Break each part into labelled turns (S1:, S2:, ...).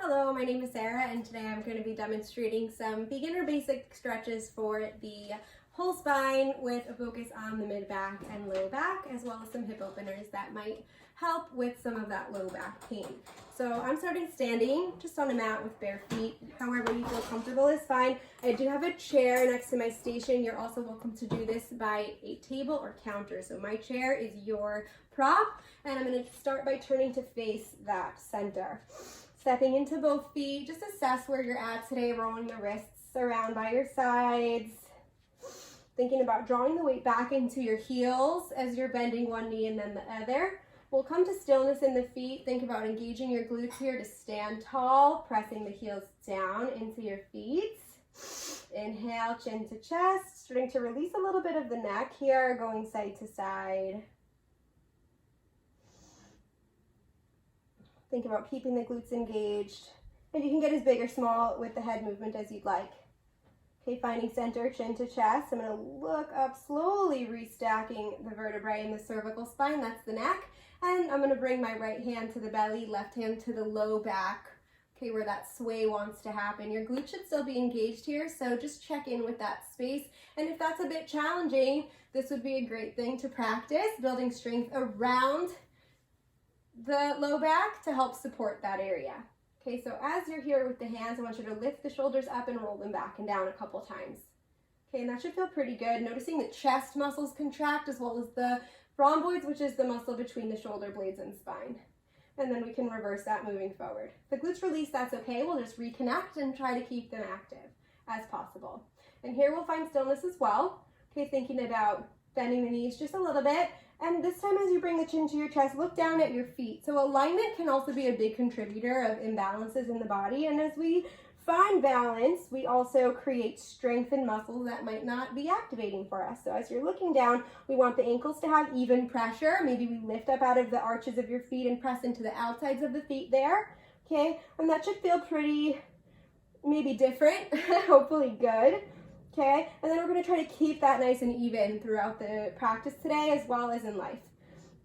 S1: Hello, my name is Sarah and today I'm going to be demonstrating some beginner basic stretches for the whole spine with a focus on the mid back and low back, as well as some hip openers that might help with some of that low back pain. So I'm starting standing just on a mat with bare feet. However you feel comfortable is fine. I do have a chair next to my station. You're also welcome to do this by a table or counter. So my chair is your prop, and I'm going to start by turning to face that center. Stepping into both feet, just assess where you're at today, rolling the wrists around by your sides. Thinking about drawing the weight back into your heels as you're bending one knee and then the other. We'll come to stillness in the feet. Think about engaging your glutes here to stand tall, pressing the heels down into your feet. Inhale, chin to chest, starting to release a little bit of the neck here, going side to side. Think about keeping the glutes engaged, and you can get as big or small with the head movement as you'd like. Okay, finding center, chin to chest. I'm going to look up, slowly restacking the vertebrae in the cervical spine, that's the neck, and I'm going to bring my right hand to the belly, left hand to the low back, okay, where that sway wants to happen. Your glutes should still be engaged here, so just check in with that space, and if that's a bit challenging, this would be a great thing to practice, building strength around the low back to help support that area. Okay, so as you're here with the hands, I want you to lift the shoulders up and roll them back and down a couple times. Okay, and that should feel pretty good. Noticing the chest muscles contract as well as the rhomboids, which is the muscle between the shoulder blades and spine. And then we can reverse that moving forward. If the glutes release, that's okay. We'll just reconnect and try to keep them active as possible. And here we'll find stillness as well. Okay, thinking about bending the knees just a little bit. And this time as you bring the chin to your chest, look down at your feet. So alignment can also be a big contributor of imbalances in the body. And as we find balance, we also create strength in muscles that might not be activating for us. So as you're looking down, we want the ankles to have even pressure. Maybe we lift up out of the arches of your feet and press into the outsides of the feet there. Okay, and that should feel pretty, maybe different, hopefully good. Okay, and then we're going to try to keep that nice and even throughout the practice today as well as in life.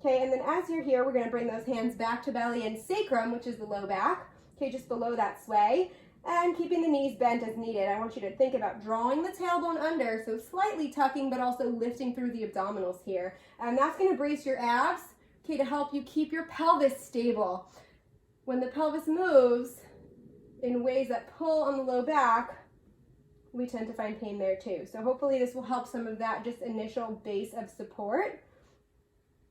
S1: Okay, and then as you're here, we're going to bring those hands back to belly and sacrum, which is the low back. Okay, just below that sway, and keeping the knees bent as needed. I want you to think about drawing the tailbone under, so slightly tucking, but also lifting through the abdominals here. And that's going to brace your abs, okay, to help you keep your pelvis stable. When the pelvis moves in ways that pull on the low back, we tend to find pain there too. So hopefully this will help some of that just initial base of support.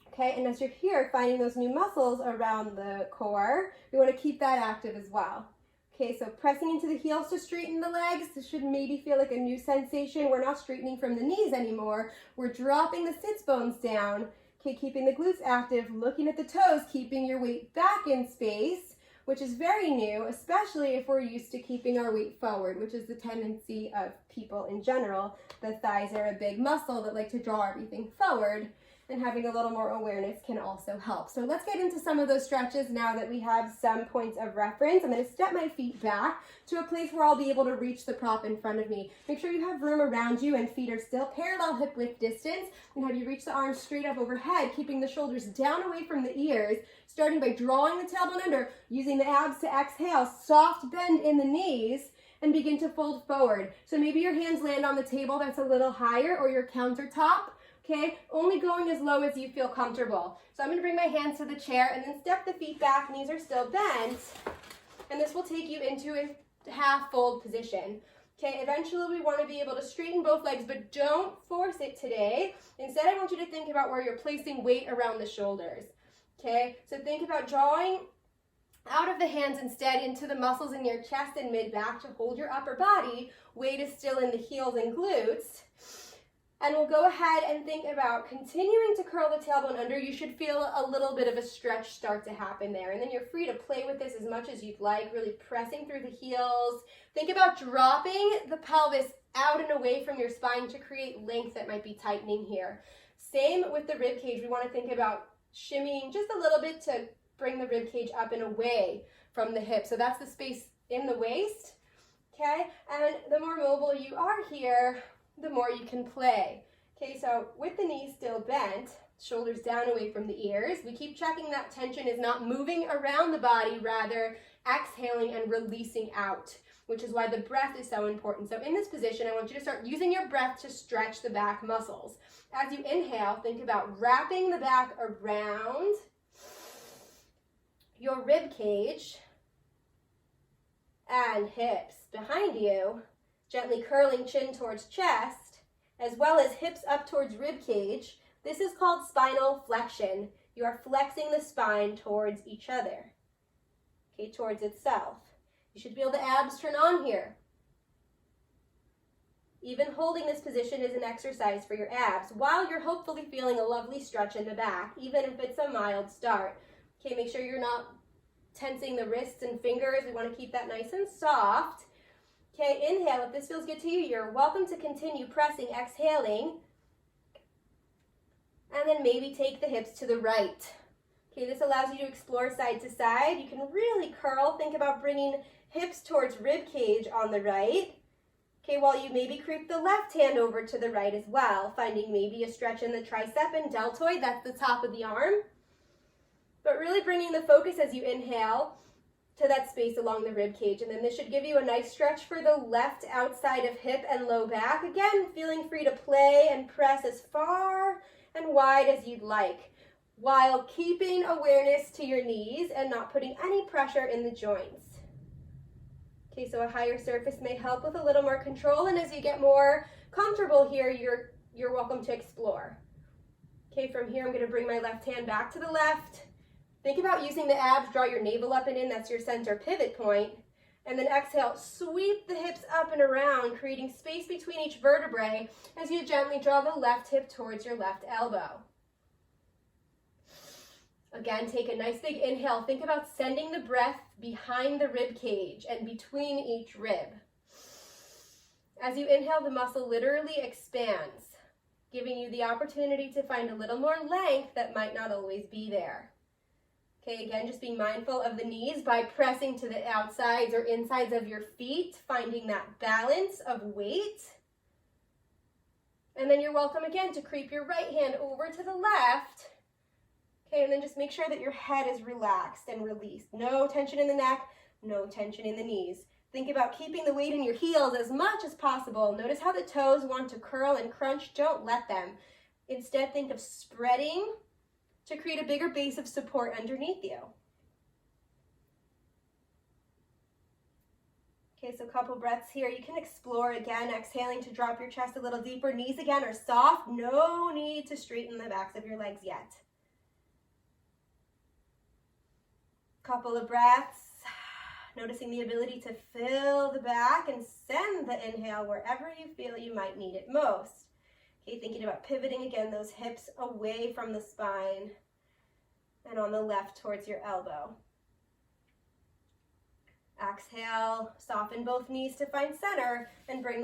S1: Okay, and as you're here, finding those new muscles around the core, we want to keep that active as well. Okay, so pressing into the heels to straighten the legs. This should maybe feel like a new sensation. We're not straightening from the knees anymore. We're dropping the sits bones down. Okay, keeping the glutes active, looking at the toes, keeping your weight back in space, which is very new, especially if we're used to keeping our weight forward, which is the tendency of people in general. The thighs are a big muscle that like to draw everything forward, and having a little more awareness can also help. So let's get into some of those stretches now that we have some points of reference. I'm going to step my feet back to a place where I'll be able to reach the prop in front of me. Make sure you have room around you and feet are still parallel hip width distance, and have you reach the arms straight up overhead, keeping the shoulders down away from the ears, starting by drawing the tailbone under, using the abs to exhale, soft bend in the knees, and begin to fold forward. So maybe your hands land on the table that's a little higher, or your countertop. Okay, only going as low as you feel comfortable. So I'm going to bring my hands to the chair and then step the feet back, knees are still bent, and this will take you into a half fold position. Okay, eventually we want to be able to straighten both legs, but don't force it today. Instead, I want you to think about where you're placing weight around the shoulders. Okay, so think about drawing out of the hands instead into the muscles in your chest and mid-back to hold your upper body. Weight is still in the heels and glutes. And we'll go ahead and think about continuing to curl the tailbone under. You should feel a little bit of a stretch start to happen there. And then you're free to play with this as much as you'd like, really pressing through the heels. Think about dropping the pelvis out and away from your spine to create length that might be tightening here. Same with the rib cage. We want to think about shimmying just a little bit to bring the rib cage up and away from the hip. So that's the space in the waist. Okay, and the more mobile you are here, the more you can play. Okay, so with the knees still bent, shoulders down away from the ears, we keep checking that tension is not moving around the body, rather exhaling and releasing out, which is why the breath is so important. So in this position, I want you to start using your breath to stretch the back muscles. As you inhale, think about wrapping the back around your rib cage and hips behind you, gently curling chin towards chest, as well as hips up towards rib cage. This is called spinal flexion. You are flexing the spine towards each other, okay, towards itself. You should feel the abs turn on here. Even holding this position is an exercise for your abs, while you're hopefully feeling a lovely stretch in the back, even if it's a mild start. Okay, make sure you're not tensing the wrists and fingers. We want to keep that nice and soft. Okay, inhale. If this feels good to you, you're welcome to continue pressing, exhaling. And then maybe take the hips to the right. Okay, this allows you to explore side to side. You can really curl. Think about bringing hips towards rib cage on the right. Okay, while you maybe creep the left hand over to the right as well, finding maybe a stretch in the tricep and deltoid. That's the top of the arm. But really bringing the focus as you inhale to that space along the rib cage. And then this should give you a nice stretch for the left outside of hip and low back. Again, feeling free to play and press as far and wide as you'd like, while keeping awareness to your knees and not putting any pressure in the joints. Okay, so a higher surface may help with a little more control, and as you get more comfortable here, you're welcome to explore. Okay, from here I'm going to bring my left hand back to the left. Think about using the abs, draw your navel up and in, that's your center pivot point. And then exhale, sweep the hips up and around, creating space between each vertebrae as you gently draw the left hip towards your left elbow. Again, take a nice big inhale. Think about sending the breath behind the rib cage and between each rib. As you inhale, the muscle literally expands, giving you the opportunity to find a little more length that might not always be there. Okay, again, just being mindful of the knees by pressing to the outsides or insides of your feet, finding that balance of weight. And then you're welcome again to creep your right hand over to the left. Okay, and then just make sure that your head is relaxed and released. No tension in the neck, no tension in the knees. Think about keeping the weight in your heels as much as possible. Notice how the toes want to curl and crunch. Don't let them. Instead, think of spreading to create a bigger base of support underneath you. Okay, so a couple breaths here. You can explore again, exhaling to drop your chest a little deeper. Knees again are soft. No need to straighten the backs of your legs yet. Couple of breaths. Noticing the ability to fill the back and send the inhale wherever you feel you might need it most. Okay, thinking about pivoting again, those hips away from the spine and on the left towards your elbow. Exhale, soften both knees to find center and bring